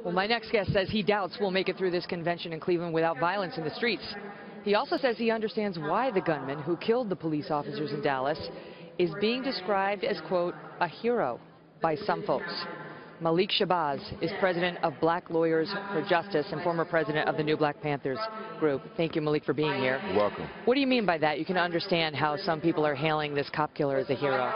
Well, my next guest says he doubts we'll make it through this convention in Cleveland without violence in the streets. He also says he understands why the gunman who killed the police officers in Dallas is being described as, quote, a hero by some folks. Malik Shabazz is president of Black Lawyers for Justice and former president of the New Black Panthers group. Thank you, Malik, for being here. You're welcome. What do you mean by that? You can understand how some people are hailing this cop killer as a hero.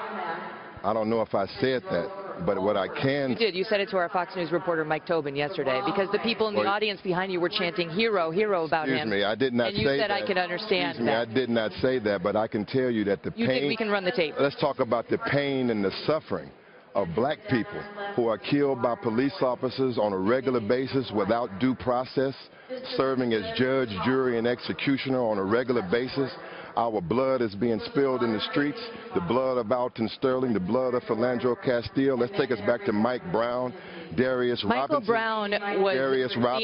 I don't know if I said that, but what I can... You did. You said it to our Fox News reporter, Mike Tobin, yesterday, because the people in the audience behind you were chanting, hero, hero about him. Excuse me, I did not say that. And you said I can understand Excuse me, that. I did not say that, but I can tell you that the pain... You think we can run the tape? Let's talk about the pain and the suffering of black people who are killed by police officers on a regular basis without due process, serving as judge, jury, and executioner on a regular basis. Our blood is being spilled in the streets, the blood of Alton Sterling, the blood of Philandro Castile. Let's take us back to Mike Brown, Darius Robinson. Michael Brown was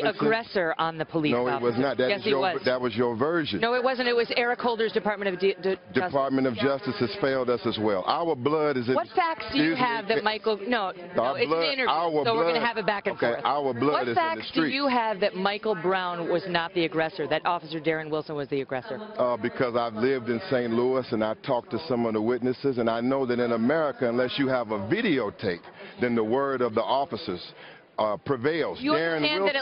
the aggressor on the police officers. No, he was not. That was your version. No, it wasn't. It was Eric Holder's Department of Justice. Department of Justice has failed us as well. Our blood is in... What facts do you have that Michael... No, it's an interview, so we're going to have it back and forth. Our blood is in the streets. What facts do you have that Michael Brown was not the aggressor, that Officer Darren Wilson was the aggressor? Because I've lived in St. Louis and I talked to some of the witnesses, and I know that in America, unless you have a videotape, then the word of the officers prevails. Do you understand that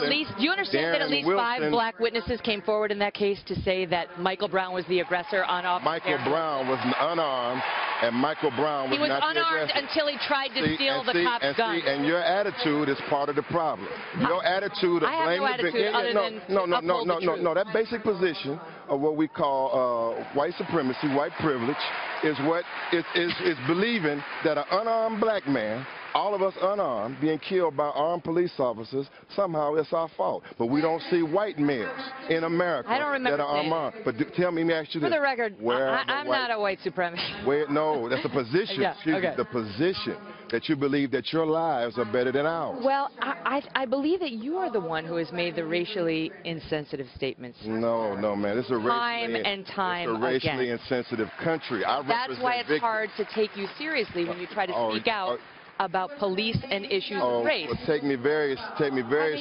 at least 5 black witnesses came forward in that case to say that Michael Brown was the aggressor on Officer Michael Brown was unarmed, and Michael Brown was not the aggressor. He was unarmed until he tried to steal the cop's gun. And your attitude is part of the problem. Your attitude of blaming the victim. No. That basic position of what we call white supremacy, white privilege, is what is believing that an unarmed black man, all of us unarmed, being killed by armed police officers, somehow it's our fault. But we don't see white males in America that are unarmed. But tell me, let me ask you this. For the record, I'm not a white supremacist. No, that's a position. The position that you believe that your lives are better than ours. Well, I believe that you are the one who has made the racially insensitive statements. No, man. This is a racially insensitive country. That's why it's hard to take you seriously when you try to speak out about police and issues of race. Well, take me very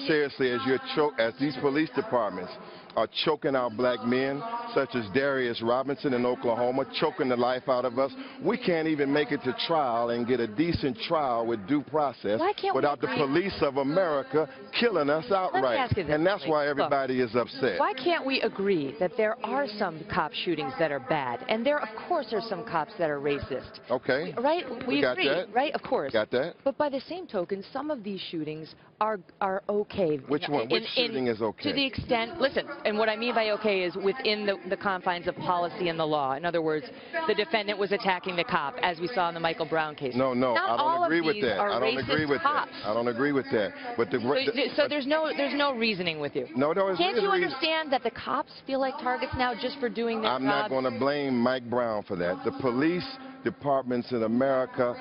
seriously as these police departments are choking out black men, such as Darius Robinson in Oklahoma, choking the life out of us. We can't even make it to trial and get a decent trial with due process without the police of America killing us outright. And that's why everybody is upset. Why can't we agree that there are some cop shootings that are bad, and there, of course, are some cops that are racist? Okay. Right? We agree, right? Of course. Got that. But by the same token, some of these shootings are okay. Which one? Which shooting is okay? To the extent, listen, and what I mean by okay is within the confines of policy and the law. In other words, the defendant was attacking the cop, as we saw in the Michael Brown case. No, I don't agree with that. I don't agree with that. But so there's no reasoning with you. No, can't you understand that the cops feel like targets now just for doing their job? I'm not going to blame Mike Brown for that. The police departments in America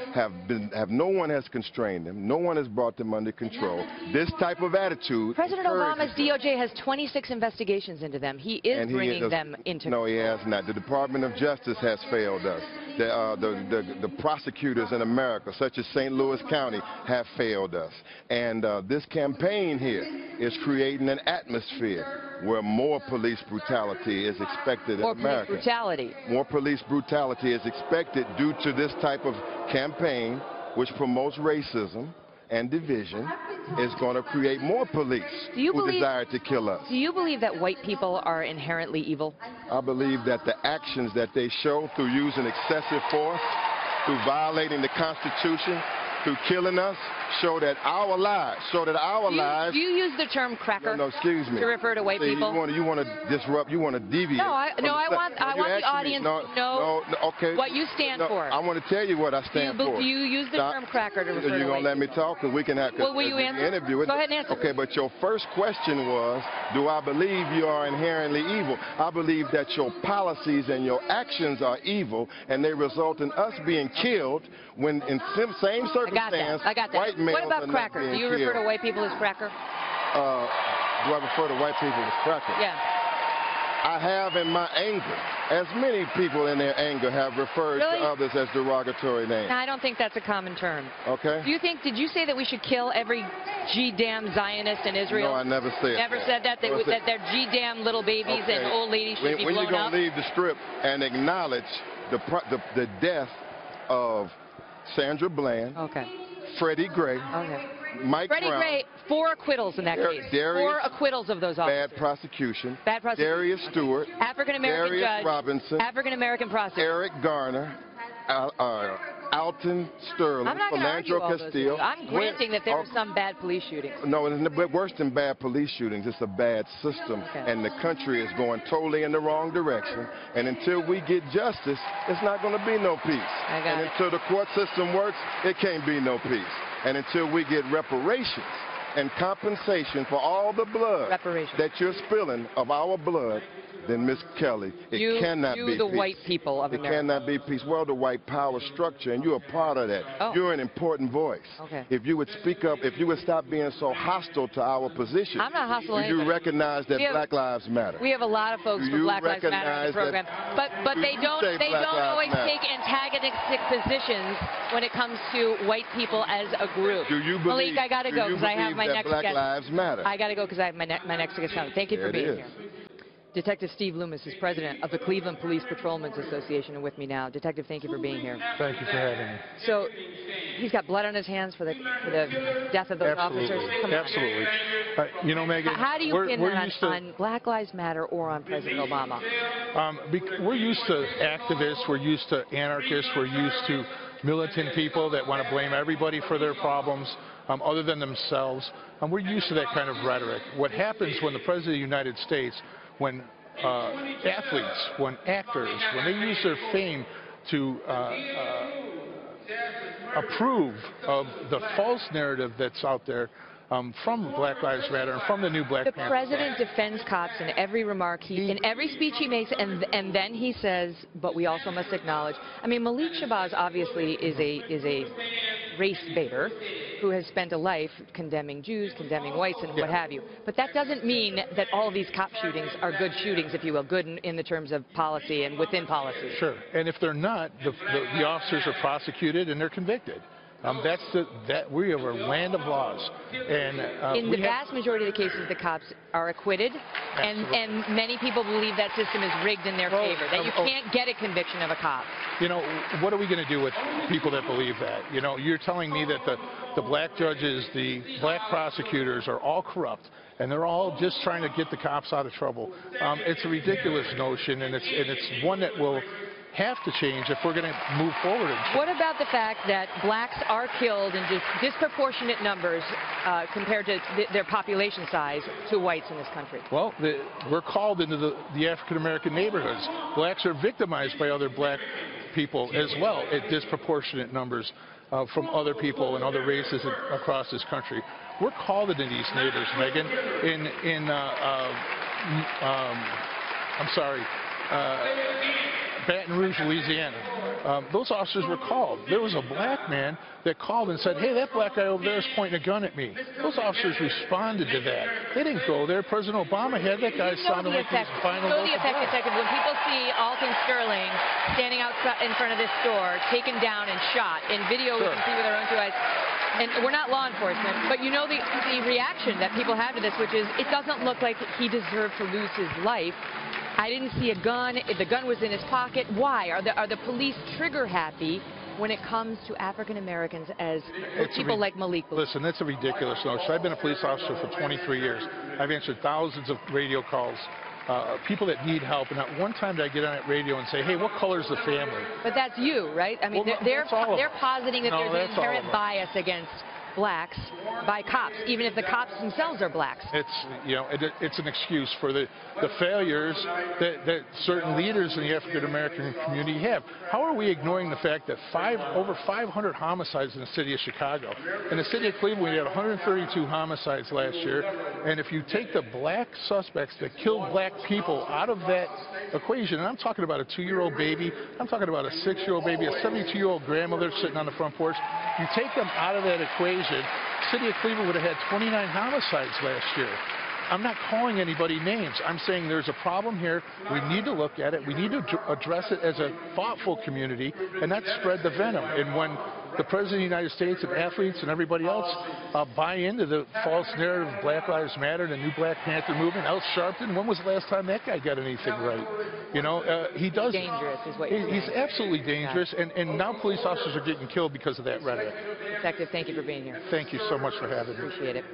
no one has constrained them. No one has brought them under control. This type of attitude. President Obama's DOJ has 26 investigations into them. He is bringing them into. No, he has not. The Department of Justice has failed us. The prosecutors in America, such as St. Louis County, have failed us. And this campaign here is creating an atmosphere where more police brutality is expected in America. More police brutality is expected due to this type of campaign, which promotes racism and division, is going to create more police who desire to kill us. Do you believe that white people are inherently evil? I believe that the actions that they show through using excessive force, through violating the Constitution, through killing us, show that our lives. Do you use the term cracker? No, excuse me. To refer to white people? You want to disrupt, you want to deviate. I want the audience to know what you stand for. I want to tell you what I stand for. Do you use the term cracker to refer to white people? You're going to let me talk, because we can have will you answer? Interview it. Go ahead and answer. Okay, but your first question was, do I believe you are inherently evil? I believe that your policies and your actions are evil, and they result in us being killed when in same circumstance, I got that. white males what about cracker? Do you refer to white people as cracker? Do I refer to white people as cracker? Yeah. I have in my anger, as many people in their anger have referred to others as derogatory names. No, I don't think that's a common term. Okay. Did you say that we should kill every G-damn Zionist in Israel? No, I never said Never said that? That their G-damn little babies and old ladies should be blown up? When you going to leave the strip and acknowledge the death of Sandra Bland, Freddie Gray, Mike Freddie Brown, Gray, 4 acquittals in that case. 4 acquittals of those officers. Bad prosecution. Darius Stewart. African-American judge. Robinson. African-American prosecutor. Eric Garner. Alton Sterling. I'm not going to argue all those issues. I'm granting that there were some bad police shootings. No, it's worse than bad police shootings. It's a bad system, and the country is going totally in the wrong direction. And until we get justice, it's not going to be no peace. Until the court system works, it can't be no peace. And until we get reparations and compensation for all the blood that you're spilling of our blood, then Miss Kelly, it cannot be peace. The white people of America. It cannot be peace. Well, the white power structure, and you're a part of that. You're an important voice. If you would speak up, if you would stop being so hostile to our position. I'm not hostile to anybody. You recognize that Black Lives Matter. We have a lot of folks from Black Lives Matter in the program, but they don't always take antagonistic positions when it comes to white people as a group. Do you believe? Malik, I got to go because I have my next guest. Black Lives Matter. I got to go because I have my next guest coming. Thank you for being here. Detective Steve Loomis is president of the Cleveland Police Patrolmen's Association, and with me now. Detective, thank you for being here. Thank you for having me. So, he's got blood on his hands for the death of those officers? Absolutely. You know, Megan, how do you pin that on Black Lives Matter or on President Obama? We're used to activists, we're used to anarchists, we're used to militant people that want to blame everybody for their problems other than themselves. We're used to that kind of rhetoric. What happens when the President of the United States, when athletes, when actors, when they use their fame to approve of the false narrative that's out there from Black Lives Matter and from the new Black Panther. The president defends cops in every remark, in every speech he makes, and then he says, but we also must acknowledge. I mean, Malik Shabazz obviously is a race baiter who has spent a life condemning Jews, condemning whites, and what have you. But that doesn't mean that all of these cop shootings are good shootings, if you will, good in the terms of policy and within policy. Sure. And if they're not, the officers are prosecuted and they're convicted. We are a land of laws. And in the vast majority of the cases, the cops are acquitted, and many people believe that system is rigged in their favor, that you can't get a conviction of a cop. You know, what are we going to do with people that believe that? You know, you're telling me that the black judges, the black prosecutors are all corrupt, and they're all just trying to get the cops out of trouble. It's a ridiculous notion, and it's one that will have to change if we're going to move forward. What about the fact that blacks are killed in just disproportionate numbers compared to their population size to whites in this country? Well, we're called into the African-American neighborhoods. Blacks are victimized by other black people as well at disproportionate numbers from other people and other races across this country. We're called into these neighbors, Megan, Baton Rouge, Louisiana. Those officers were called. There was a black man that called and said, hey, that black guy over there is pointing a gun at me. Those officers responded to that. They didn't go there. President Obama had that guy sounding like he was final. So the effect, Detective, when people see Alton Sterling standing outside in front of this store, taken down and shot, in video we can see with our own 2 eyes, and we're not law enforcement, but you know the reaction that people have to this, which is it doesn't look like he deserved to lose his life. I didn't see a gun. The gun was in his pocket. Why? Are the police trigger happy when it comes to African Americans as people like Malik? Listen, that's a ridiculous notion. I've been a police officer for 23 years. I've answered thousands of radio calls. People that need help, and not one time did I get on that radio and say, hey, what color is the family? But that's you, right? I mean, they're positing that there's an inherent bias against blacks by cops, even if the cops themselves are blacks. It's an excuse for the failures that certain leaders in the African American community have. How are we ignoring the fact that over 500 homicides in the city of Chicago? In the city of Cleveland, we had 132 homicides last year, and if you take the black suspects that killed black people out of that equation, and I'm talking about a 2-year-old baby, I'm talking about a 6-year-old baby, a 72-year-old grandmother sitting on the front porch, you take them out of that equation, the city of Cleveland would have had 29 homicides last year. I'm not calling anybody names. I'm saying there's a problem here. We need to look at it. We need to address it as a thoughtful community and not spread the venom. And when the President of the United States and athletes and everybody else buy into the false narrative of Black Lives Matter and the new Black Panther movement, Al Sharpton, when was the last time that guy got anything right? You know, he does. Dangerous is what you're saying. He's absolutely dangerous, and now police officers are getting killed because of that rhetoric. Detective, thank you for being here. Thank you so much for having me. Appreciate it.